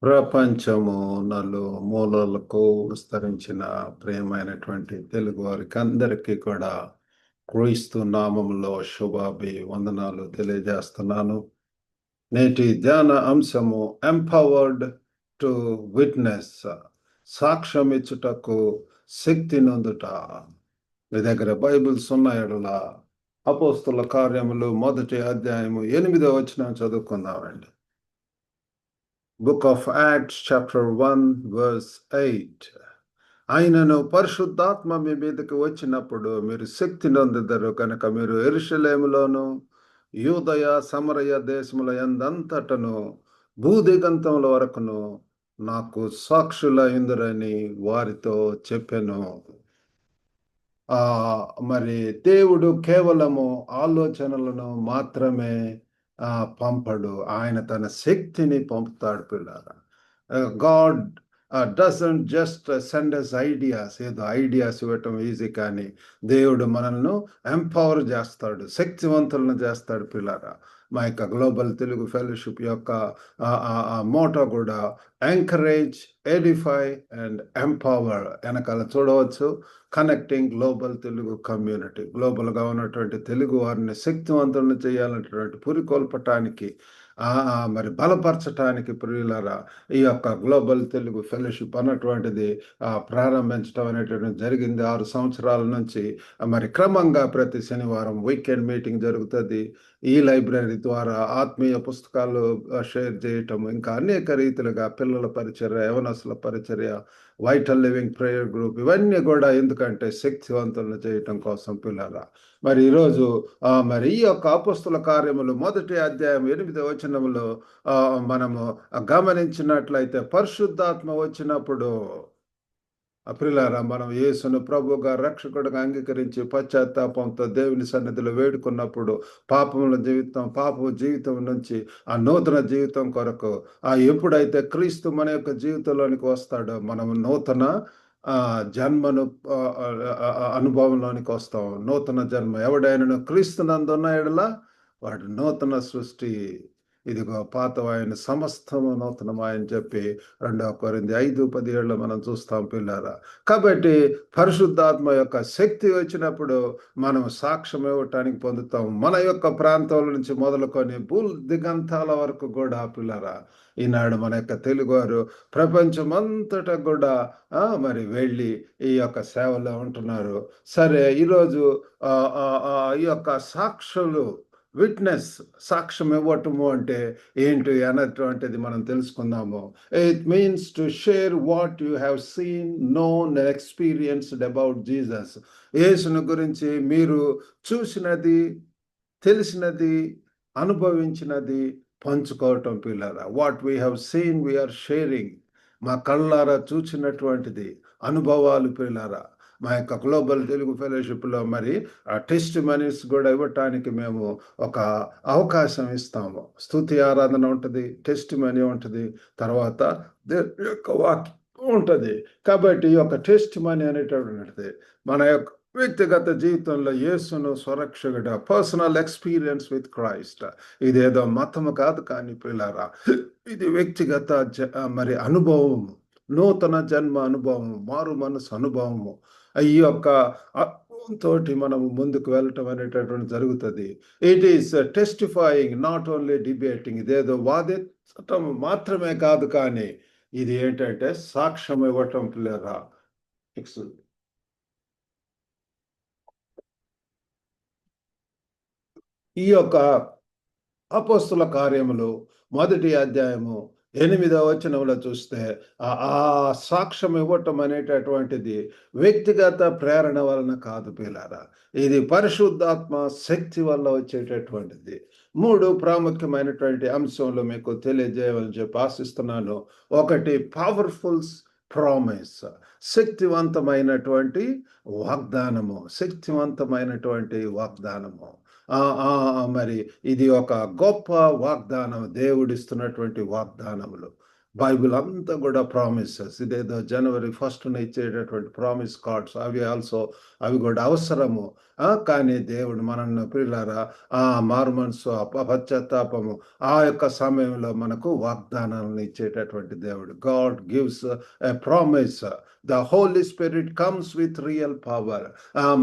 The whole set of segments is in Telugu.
ప్రపంచము నలుమూలలకు విస్తరించిన ప్రియమైనటువంటి తెలుగు వారికి అందరికీ కూడా క్రీస్తు నామంలో వందనాలు తెలియజేస్తున్నాను. నేటి ధ్యాన అంశము ఎంపవర్డ్ టు విట్నెస్, సాక్ష్యం ఇచ్చుటకు శక్తి నొందుట. మీ దగ్గర బైబిల్స్ ఉన్న యెడల అపోస్తుల కార్యములు 1వ అధ్యాయము 8వ వచనం చదువుకుందామండి. Book of Acts chapter 1 verse 8. ఆయనను పరిశుద్ధాత్మ మీ మీదకి వచ్చినప్పుడు మీరు శక్తి నొందెదరు కనుక మీరు యెరూషలేములోను యూదయ సమరయ దేశముల యందంతటను భూదిగంతముల వరకును నాకు సాక్షులైందురని వారితో చెప్పెను. మరి దేవుడు కేవలము ఆలోచనలను మాత్రమే పంపడు, ఆయన తన శక్తిని పంపుతాడు పిల్లారా. God doesn't just send us ideas, ఏదో ఐడియాస్ ఇవ్వటం ఈజీ, కానీ దేవుడు మనల్ని ఎంపవర్ చేస్తాడు, శక్తివంతులను చేస్తాడు పిల్లారా. మా యొక్క గ్లోబల్ తెలుగు ఫెలోషిప్ యొక్క మోటో కూడా ఎంకరేజ్, ఎడిఫై అండ్ ఎంపవర్ వెనకాల చూడవచ్చు. కనెక్టింగ్ గ్లోబల్ తెలుగు కమ్యూనిటీ, గ్లోబల్గా ఉన్నటువంటి తెలుగు వారిని శక్తివంతులను చేయాలన్నటువంటి పురికొల్పటానికి, మరి బలపరచటానికి ప్రియులారా ఈ యొక్క గ్లోబల్ తెలుగు ఫెలోషిప్ అన్నటువంటిది ప్రారంభించడం అనేటువంటి జరిగింది. 6 సంవత్సరాల నుంచి మరి క్రమంగా ప్రతి శనివారం వీకెండ్ మీటింగ్ జరుగుతుంది. ఈ లైబ్రరీ ద్వారా ఆత్మీయ పుస్తకాలు షేర్ చేయటం, ఇంకా అనేక రీతిలుగా పిల్లల పరిచర్య, యవనస్తుల పరిచర్య, వైటల్ లివింగ్ ప్రేయర్ గ్రూప్, ఇవన్నీ కూడా ఎందుకంటే శక్తివంతులను చేయటం కోసం పిల్లరా. మరి ఈరోజు మరి ఈ యొక్క అపోస్తుల కార్యములు 1వ అధ్యాయం 8వ వచనములో మనము గమనించినట్లయితే పరిశుద్ధాత్మ వచ్చినప్పుడు ప్రియులారా మనం యేసును ప్రభువుగా రక్షకుడుగా అంగీకరించి పశ్చాత్తాపంతో దేవుని సన్నిధిలో వేడుకున్నప్పుడు పాపము జీవితం నుంచి ఆ నూతన జీవితం కొరకు ఎప్పుడైతే క్రీస్తు మన యొక్క జీవితంలోనికి వస్తాడో మనము నూతన జన్మను అనుభవంలోనికి వస్తాం. నూతన జన్మ ఎవడైనా క్రీస్తునందున్న యెడల వాడు నూతన సృష్టి, ఇదిగో పాతవాయన సమస్తము నూతనమాయని చెప్పి 2 కొరింథీ 5:17 మనం చూస్తాం పిల్లారా. కాబట్టి పరిశుద్ధాత్మ యొక్క శక్తి వచ్చినప్పుడు మనం సాక్ష్యం ఇవ్వటానికి పొందుతాం. మన యొక్క ప్రాంతాల నుంచి మొదలుకొని దిగంతాల వరకు కూడా పిల్లారా, ఈనాడు మన యొక్క తెలుగువారు ప్రపంచమంతటా కూడా మరి వెళ్ళి ఈ యొక్క సేవలో ఉంటున్నారు. సరే, ఈరోజు ఈ యొక్క సాక్షులు, విట్నెస్, సాక్ష్యం ఇవ్వటము అంటే ఏంటి అన్నటువంటిది మనం తెలుసుకుందాము. It means to share what you have seen, known and experienced about Jesus. యేసును గురించి మీరు చూసినది, తెలిసినది, అనుభవించినది పంచుకోవటం పిల్లరా. What we have seen we are sharing. మా కళ్ళారా చూసినటువంటిది అనుభవాలు పిల్లరా. మా యొక్క గ్లోబల్ తెలుగు ఫెలోషిప్లో మరి టెస్ట్ మనీస్ కూడా ఇవ్వటానికి మేము ఒక అవకాశం ఇస్తాము. స్తుతి ఆరాధన ఉంటుంది, టెస్ట్ మనీ ఉంటుంది, తర్వాత యొక్క వాక్యం ఉంటుంది. కాబట్టి ఈ యొక్క టెస్ట్ మనీ అనేటటువంటిది మన యొక్క వ్యక్తిగత జీవితంలో యేసును స్వరక్షకుడు, పర్సనల్ ఎక్స్పీరియన్స్ విత్ క్రైస్ట్. ఇదేదో మతము కాదు, కానీ పిల్లారా ఇది వ్యక్తిగత మరి అనుభవము, నూతన జన్మ అనుభవము, మారు మనసు అనుభవము. ఈ యొక్క తోటి మనము ముందుకు వెళ్ళటం అనేటటువంటి జరుగుతుంది. It is testifying, not only debating. ఇదేదో వాదించటం మాత్రమే కాదు, కానీ ఇది ఏంటంటే సాక్ష్యం ఇవ్వటం పిల్లరా. ఈ యొక్క అపోస్తుల కార్యములు 1వ అధ్యాయము 8వ వచనంలో చూస్తే ఆ సాక్ష్యం ఇవ్వటం అనేటటువంటిది వ్యక్తిగత ప్రేరణ వలన కాదు పిల్లారా, ఇది పరిశుద్ధాత్మ శక్తి వల్ల వచ్చేటటువంటిది. 3 ప్రాముఖ్యమైనటువంటి అంశంలో మీకు తెలియజేయాలని చెప్పి ఆశిస్తున్నాను. 1, పవర్ఫుల్ ప్రామిస్, శక్తివంతమైనటువంటి వాగ్దానము, శక్తివంతమైనటువంటి వాగ్దానము. మరి ఇది ఒక గొప్ప వాగ్దానం, దేవుడిస్తున్నటువంటి వాగ్దానములు. బైబిల్ అంతా కూడా ప్రామిసెస్. ఇదేదో జనవరి 1న ఇచ్చేటటువంటి ప్రామిస్ కార్డ్స్ అవి కూడా అవసరము. కానీ దేవుడు మనల్ని ప్రియులారా మారుమనసు, పశ్చాత్తాపము ఆ యొక్క సమయంలో మనకు వాగ్దానాలను ఇచ్చేటటువంటి దేవుడు. God gives a promise. The Holy Spirit comes with real power.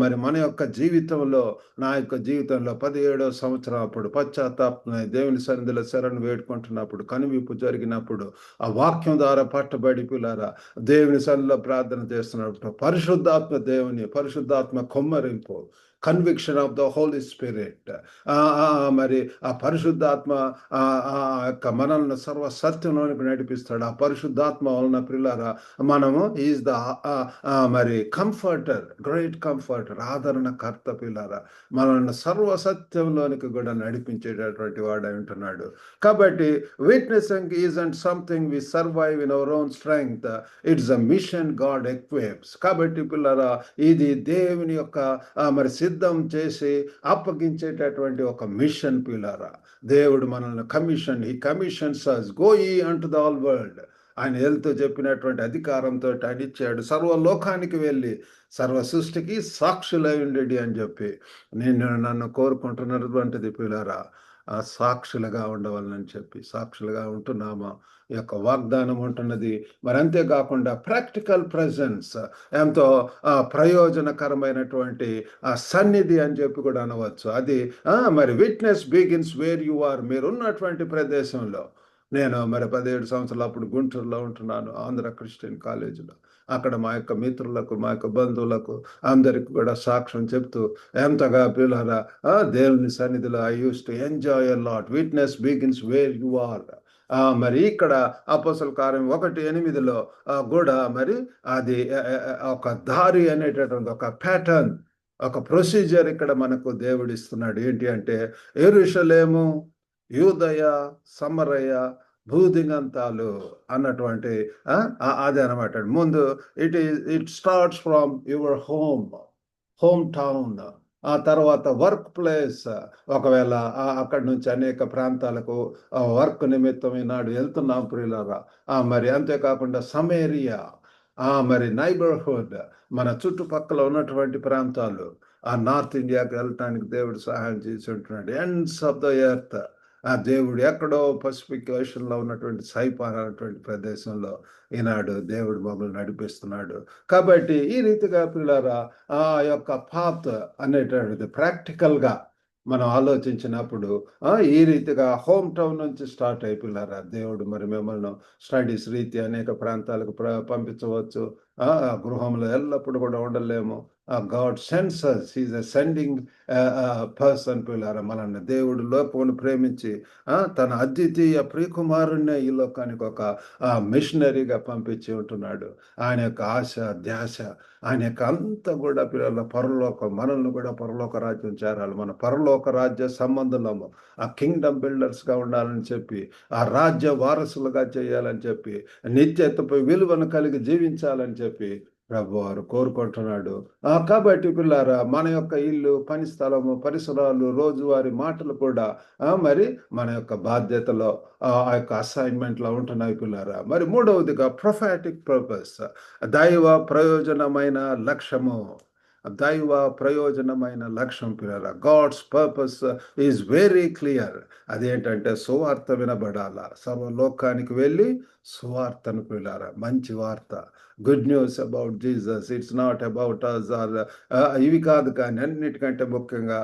మరి మన యొక్క జీవితంలో, నా యొక్క జీవితంలో 17వ సంవత్సరం అప్పుడు పశ్చాత్తాపం దేవుని సన్నిధిలో శరణు వేడుకుంటున్నప్పుడు, కనువిప్పు జరిగినప్పుడు, ఆ వాక్యం ద్వారా పట్టబడి పిల్లారా దేవుని సన్నిధిలో ప్రార్థన చేస్తున్నప్పుడు పరిశుద్ధాత్మ కొమ్మరింపు, conviction of the Holy Spirit, మరి ఆ పరిశుద్ధాత్మ యొక్క మనల్ని సర్వ సత్యంలోనికి నడిపిస్తాడు. ఆ పరిశుద్ధాత్మ వలన పిల్లారా మనము ఈజ్ ద మరి కంఫర్టర్, గ్రేట్ కంఫర్టర్, ఆదరణకర్త పిల్లారా మనల్ని సర్వ సత్యంలోనికి కూడా నడిపించేటటువంటి వాడు ఉంటున్నాడు. కాబట్టి witnessing isn't something we survive in our own strength, it's a mission God equips. కాబట్టి పిల్లరా ఇది దేవుని యొక్క మరి సిద్ధం చేసి అప్పగించేటటువంటి ఒక మిషన్ పిల్లరా. దేవుడు మనల్ని he commissions us, go ye unto the all world. ఆయన వెళ్తూ చెప్పినటువంటి అధికారంతో ఆయన ఇచ్చాడు, సర్వలోకానికి వెళ్ళి సర్వ సృష్టికి సాక్షులై ఉండేది అని చెప్పి నన్ను కోరుకుంటున్నటువంటిది పిల్లరా సాక్షులుగా ఉండవాలని చెప్పి. సాక్షులుగా ఉంటున్నామా? ఈ యొక్క వాగ్దానం ఉంటున్నది. మరి అంతేకాకుండా ప్రాక్టికల్ ప్రెజెన్స్, ఎంతో ప్రయోజనకరమైనటువంటి సన్నిధి అని చెప్పి కూడా అనవచ్చు. అది మరి witness begins where you are. మీరు ఉన్నటువంటి ప్రదేశంలో. నేను మరి 17 సంవత్సరాలు అప్పుడు గుంటూరులో ఉంటున్నాను, ఆంధ్ర క్రిస్టియన్ కాలేజీలో. అక్కడ మా యొక్క మిత్రులకు, మా యొక్క బంధువులకు అందరికి కూడా సాక్ష్యం చెప్తూ ఎంతగా పిల్లరా దేవుని సన్నిధిలో I use to enjoy a lot. Witness begins where you are. మరి ఇక్కడ అపోస్తల కార్యం 1:8లో కూడా మరి అది ఒక దారి అనేటటువంటి ఒక ప్యాటర్న్, ఒక ప్రొసీజర్ ఇక్కడ మనకు దేవుడు ఇస్తున్నాడు. ఏంటి అంటే యెరూషలేము, యూదయ, సమరయ, భూదిగంతాలు అన్నటువంటి అదే అనమాట. ముందు it starts from your home town. ఆ తర్వాత వర్క్ ప్లేస్, ఒకవేళ అక్కడి నుంచి అనేక ప్రాంతాలకు వర్క్ నిమిత్తం ఈనాడు వెళ్తున్నాం ప్రియులారా. మరి అంతేకాకుండా సమేరియా, మరి నైబర్హుడ్, మన చుట్టుపక్కల ఉన్నటువంటి ప్రాంతాలు, నార్త్ ఇండియాకి వెళ్ళటానికి దేవుడు సహాయం చేసి ఉంటున్నాడు. ఎండ్స్ ఆఫ్ ద ఎర్త్, దేవుడు ఎక్కడో పసిఫిక్ ఓషన్లో ఉన్నటువంటి సైపాన్ అనేటువంటి ప్రదేశంలో ఈనాడు దేవుడు మమ్మల్ని నడిపిస్తున్నాడు. కాబట్టి ఈ రీతిగా పిల్లరా ఆ యొక్క పాత్ అనేటువంటిది ప్రాక్టికల్గా మనం ఆలోచించినప్పుడు ఈ రీతిగా హోమ్ టౌన్ నుంచి స్టార్ట్ అయిపోయినారా దేవుడు మరి మిమ్మల్ని స్టడీస్ రీతి అనేక ప్రాంతాలకు పంపించవచ్చు. గృహంలో ఎల్లప్పుడు కూడా ఉండలేము. God sends us, he's a sending person పిల్లారా. మనల్ని దేవుడు లోకమును ప్రేమించి తన అద్వితీయ ప్రియకుమారుణ్ణి ఈ లోకానికి ఒక మిషనరీగా పంపించి ఉంటున్నాడు. ఆయన యొక్క ఆశ ధ్యాస, ఆయన యొక్క అంతా కూడా పిల్లల పరలోకం, మనల్ని కూడా పరలోక రాజ్యం చేరాలి. మన పరలోక రాజ్య సంబంధులము, ఆ కింగ్డమ్ బిల్డర్స్గా ఉండాలని చెప్పి, ఆ రాజ్య వారసులుగా చేయాలని చెప్పి, నిత్యత్వపై విలువను కలిగి జీవించాలని చెప్పి ప్రభు వారు కోరుకుంటున్నాడు. కాబట్టి పిల్లారా మన యొక్క ఇల్లు, పని స్థలము, పరిసరాలు, రోజువారి మాటలు కూడా మరి మన యొక్క బాధ్యతలో ఆ యొక్క అసైన్మెంట్లో ఉంటున్నాయి పిల్లారా. మరి మూడవదిగా ప్రొఫాటిక్ పర్పస్, దైవ ప్రయోజనమైన లక్ష్యము. దైవ ప్రయోజనమైన లక్ష్యం పిల్లరా. God's purpose is very clear. అదేంటంటే సువార్త వినబడాల, సర్వలోకానికి వెళ్ళి సువార్తను పిల్లారా, మంచి వార్త, good news about Jesus. It's not about us are ఇవి కాదు, కానీ అన్నిటికంటే ముఖ్యంగా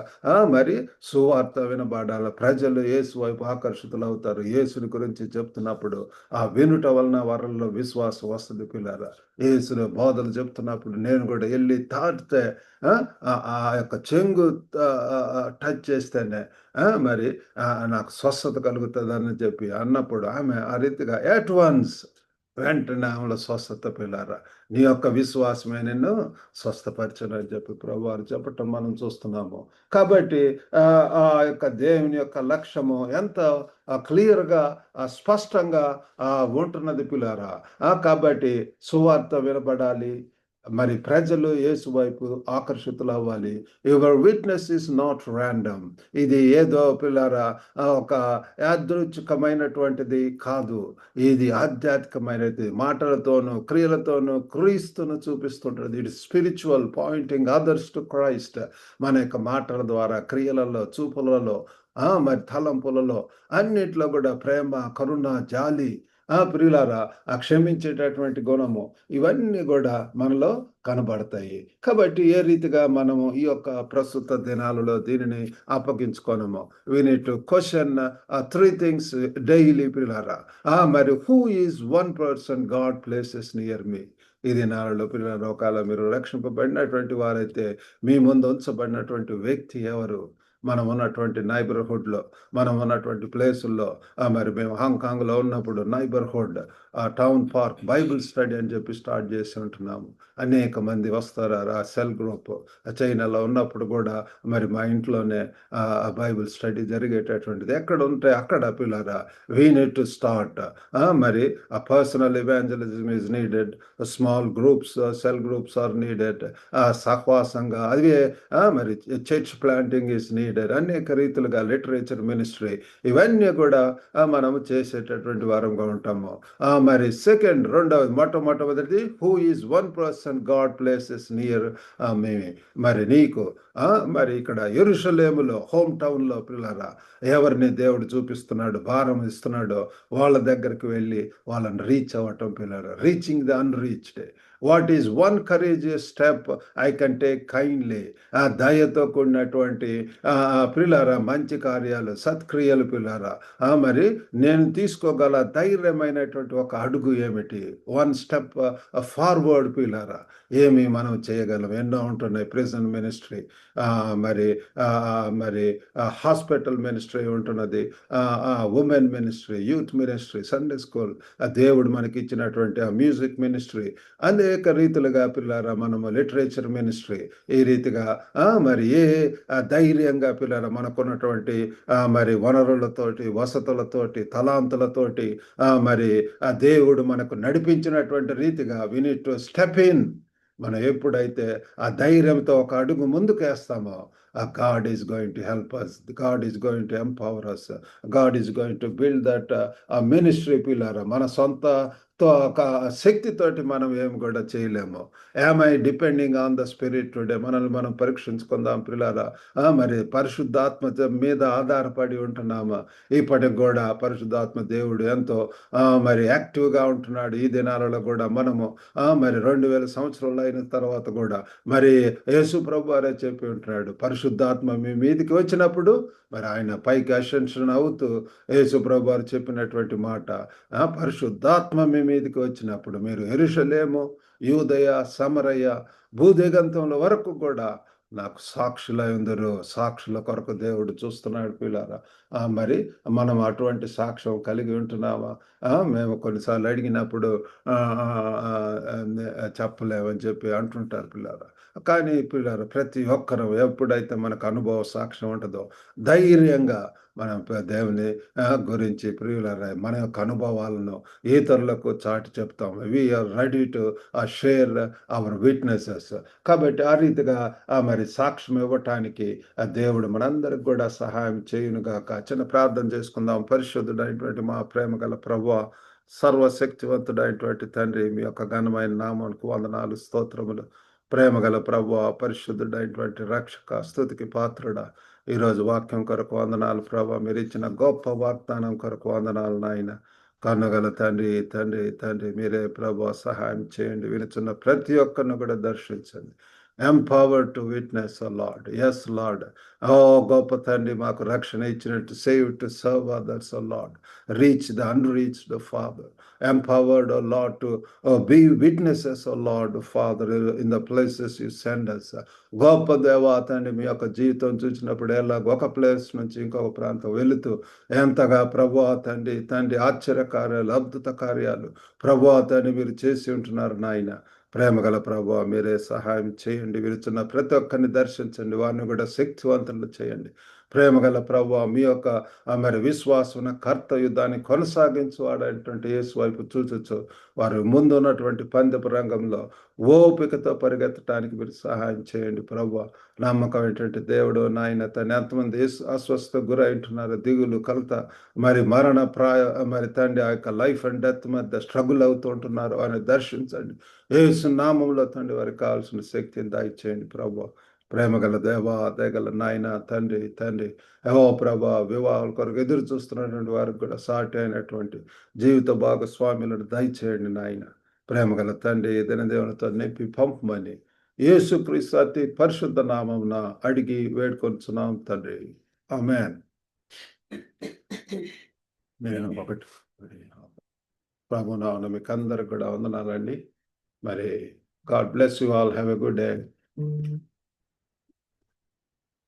మరి సువార్త వినబడాల. ప్రజలు యేసు వైపు ఆకర్షితులు అవుతారు. యేసుని గురించి చెప్తున్నప్పుడు ఆ వినుట వలన వారిలో విశ్వాసం వస్తుంది పిల్లారా. యేసుని బోధలు చెప్తున్నప్పుడు నేను కూడా వెళ్ళి తాటితే ఆ యొక్క చెంగు టచ్ చేస్తేనే మరి నాకు స్వస్థత కలుగుతుంది అని చెప్పి అన్నప్పుడు ఆమె ఆ రీతిగా ఎట్ వన్స్ వెంటనే ఆమెలో స్వస్థత పిల్లారా. నీ యొక్క విశ్వాసమే నిన్ను స్వస్థపరచను అని చెప్పి ప్రభువారు చెప్పటం మనం చూస్తున్నాము. కాబట్టి ఆ యొక్క దేవుని యొక్క లక్ష్యము ఎంత క్లియర్గా స్పష్టంగా ఉంటున్నది పిల్లారా. కాబట్టి సువార్త వినబడాలి, మరి ప్రజలు యేసు వైపు ఆకర్షితులవ్వాలి. Your witness is not random. ఇది ఏదో పిల్లారా ఒక యాదృచ్ఛికమైనటువంటిది కాదు. ఇది ఆధ్యాత్మికమైనది. మాటలతోనూ, క్రియలతోనూ క్రీస్తును చూపిస్తుంటది. It spiritual pointing others to Christ. మన యొక్క మాటల ద్వారా, క్రియలలో, చూపులలో, మరి తలంపులలో అన్నిట్లో కూడా ప్రేమ, కరుణ, జాలి, ప్రియులారా క్షమించేటటువంటి గుణము ఇవన్నీ గూడా మనలో కనబడతాయి. కాబట్టి ఏ రీతిగా మనము ఈ యొక్క ప్రస్తుత దినాలలో దీనిని అప్పగించుకోనము. We need to question 3 things daily ప్రియులారా. మరి who is one person God places near me? ఈ దినాలలో పిల్లల ఒకవేళ మీరు రక్షింపబడినటువంటి వారైతే మీ ముందు ఉంచబడినటువంటి వ్యక్తి ఎవరు? మనం ఉన్నటువంటి నైబర్‌హుడ్‌లో, మనం ఉన్నటువంటి ప్లేసుల్లో మరి మేము హాంకాంగ్‌లో ఉన్నప్పుడు neighbourhood town park Bible study అని చెప్పి స్టార్ట్ చేసి ఉంటున్నాము. అనేక మంది వస్తారు. సెల్ గ్రూప్ చైనాలో ఉన్నప్పుడు కూడా మరి మా ఇంట్లోనే బైబిల్ స్టడీ జరిగేటటువంటిది. ఎక్కడ ఉంటే అక్కడ పిల్లరా వీ నీడ్ టు స్టార్ట్. మరి personal evangelism is needed. Small groups, cell groups are needed. సహవాసంగా అది మరి చర్చ్ ప్లాంటింగ్ ఈజ్ నీడెడ్. అనేక రీతులుగా లిటరేచర్ మినిస్ట్రీ ఇవన్నీ కూడా మనము చేసేటటువంటి వారంగా ఉంటాము. మరి రెండవది మొట్టమొదటిది who is one person God places near మీ? మరి నీకు మరి ఇక్కడ యెరూషలేములో హోమ్ టౌన్లో పిల్లరా ఎవరిని దేవుడు చూపిస్తున్నాడు, భారం ఇస్తున్నాడో వాళ్ళ దగ్గరికి వెళ్ళి వాళ్ళని రీచ్ అవ్వటం పిల్లరా. Reaching the unreached. What is one courageous step I can take kindly? దయతో కూడినటువంటి ప్రియులారా మంచి కార్యాలు, సత్క్రియలు పిల్లారా మరి నేను తీసుకోగల ధైర్యమైనటువంటి ఒక అడుగు ఏమిటి? వన్ స్టెప్ ఫార్వర్డ్ పిల్లారా ఏమి మనం చేయగలం? ఎన్నో ఉంటున్నాయి. ప్రిజన్ మినిస్ట్రీ, మరి మరి హాస్పిటల్ మినిస్ట్రీ ఉంటున్నది, women ministry, youth ministry, Sunday school, దేవుడు మనకి ఇచ్చినటువంటి మ్యూజిక్ మినిస్ట్రీ, అనేక రీతులుగా పిల్లారా మనము లిటరేచర్ మినిస్ట్రీ ఈ రీతిగా మరి ధైర్యంగా పిల్లారా మనకున్నటువంటి మరి వనరులతోటి, వసతులతోటి, తలాంతులతోటి మరి దేవుడు మనకు నడిపించినటువంటి రీతిగా we need to step in. మనం ఎప్పుడైతే ఆ ధైర్యంతో ఒక అడుగు ముందుకేస్తామో God is going to help us. God is going to empower us. God is going to build that ministry pillar. మన సొంత ఒక శక్తితోటి మనం ఏమి కూడా చేయలేము. Am I depending on the Spirit today? మనల్ని మనం పరీక్షించుకుందాం పిల్లారా. మరి పరిశుద్ధాత్మ మీద ఆధారపడి ఉంటున్నామా? ఇప్పటికి కూడా పరిశుద్ధాత్మ దేవుడు ఎంతో మరి యాక్టివ్గా ఉంటున్నాడు. ఈ దినాలలో కూడా మనము మరి 2000 సంవత్సరాలు అయిన తర్వాత కూడా మరి యేసు ప్రభు వారే చెప్పి ఉంటున్నాడు, పరిశుద్ధాత్మ మీ మీదికి వచ్చినప్పుడు మరి ఆయన పైకి అసెన్షన్ అవుతూ యేసు ప్రభు వారు చెప్పినటువంటి మాట, పరిశుద్ధాత్మ మీ మీదికి వచ్చినప్పుడు మీరు యెరూషలేము, యూదయ, సమరయ, భూదిగంతముల వరకు కూడా నాకు సాక్షులై ఉందరు. సాక్షుల కొరకు దేవుడు చూస్తున్నాడు పిల్లారా. మరి మనం అటువంటి సాక్ష్యం కలిగి ఉంటున్నామా? మేము కొన్నిసార్లు అడిగినప్పుడు చెప్పలేమని చెప్పి అంటుంటారు పిల్లారా. కానీ పిల్లారా ప్రతి ఒక్కరు ఎప్పుడైతే మనకు అనుభవ సాక్ష్యం ఉంటుందో ధైర్యంగా మనం దేవుని గురించి ప్రియులారా మన యొక్క అనుభవాలను ఇతరులకు చాటి చెప్తాం. We are ready to share our witnesses. కాబట్టి ఆ రీతిగా మరి సాక్ష్యం ఇవ్వటానికి దేవుడు మనందరికి కూడా సహాయం చేయునుగాక. చిన్న ప్రార్థన చేసుకుందాం. పరిశుద్ధుడైనటువంటి మా ప్రేమ గల ప్రభువా, సర్వశక్తివంతుడైనటువంటి తండ్రి, మీ యొక్క ఘనమైన నామానికి వందనాలు, స్తోత్రములు. ప్రేమగల ప్రభువా, పరిశుద్ధుడైనటువంటి రక్షక, స్తుతికి పాత్రుడా, ఈరోజు వాక్యం కొరకు వందనాలు ప్రభా. మీరు ఇచ్చిన గొప్ప వాగ్దానం కొరకు వందనాలు నాయన. కన్నగల తండ్రి, తండ్రి, తండ్రి మీరే ప్రభా సహాయం చేయండి. వినుచున్న ప్రతి ఒక్కరిని కూడా దర్శించండి. Empowered to witness O Lord. Yes Lord. గొప్ప తండ్రి మాకు రక్షణ ఇచ్చినట్టు save to serve others O Lord. Reach the unreached Father. Empowered, O Lord, to be witnesses, O Lord, Father, in the places you send us. గొప్ప దేవా తండ్రి, మీ యొక్క జీవితం చూసినప్పుడు ఎలాగ ఒక ప్లేస్ నుంచి ఇంకొక ప్రాంతం వెళుతూ ఎంతగా ప్రభువా తండ్రి, తండ్రి ఆశ్చర్యకార్యాలు, అద్భుత కార్యాలు ప్రభువా తండ్రి మీరు చేసి ఉంటున్నారు నాయన. ప్రేమగల ప్రభువా మీరే సహాయం చేయండి. విరుచున్న ప్రతి ఒక్కరిని దర్శించండి. వారిని కూడా శక్తివంతులు చేయండి. ప్రేమగల ప్రభువా, మీ యొక్క మరి విశ్వాసం కర్తవ్య దాన్ని కొనసాగించువాడైనటువంటి యేసు వైపు చూచొచ్చు వారు ముందున్నటువంటి పందెపు రంగంలో ఓపికతో పరిగెత్తడానికి మీరు సహాయం చేయండి ప్రభువా. నమ్మకమైనటువంటి దేవుడు నాయన తండ్రి, ఎంతమంది అస్వస్థత గురైంటున్నారు, దిగులు కలత మరి మరణ మరి తండ్రి ఆ యొక్క లైఫ్ అండ్ డెత్ మధ్య స్ట్రగుల్ అవుతూ ఉంటున్నారు అని దర్శించండి. యేసు నామంలో తండ్రి వారికి కావాల్సిన శక్తిని దయచేయండి ప్రభువా. ప్రేమగల దేవా, దయగల నాయన తండ్రి ఏవో ప్రభా, వివాహాల కొరకు ఎదురు చూస్తున్నటువంటి వారికి కూడా సాటి అయినటువంటి జీవిత భాగస్వాములను దయచేయండి నాయన. ప్రేమగల తండ్రి దినదేవునితో నింపి పంపమని యేసుక్రీస్తు అతి పరిశుద్ధ నామమున అడిగి వేడుకొంచున్నాం తండ్రి. ఆమేన్. నేను ఒకటి ప్రభు నామమున మీకు అందరికి కూడా వందనాలండి. మరి God bless you all. Have a good day.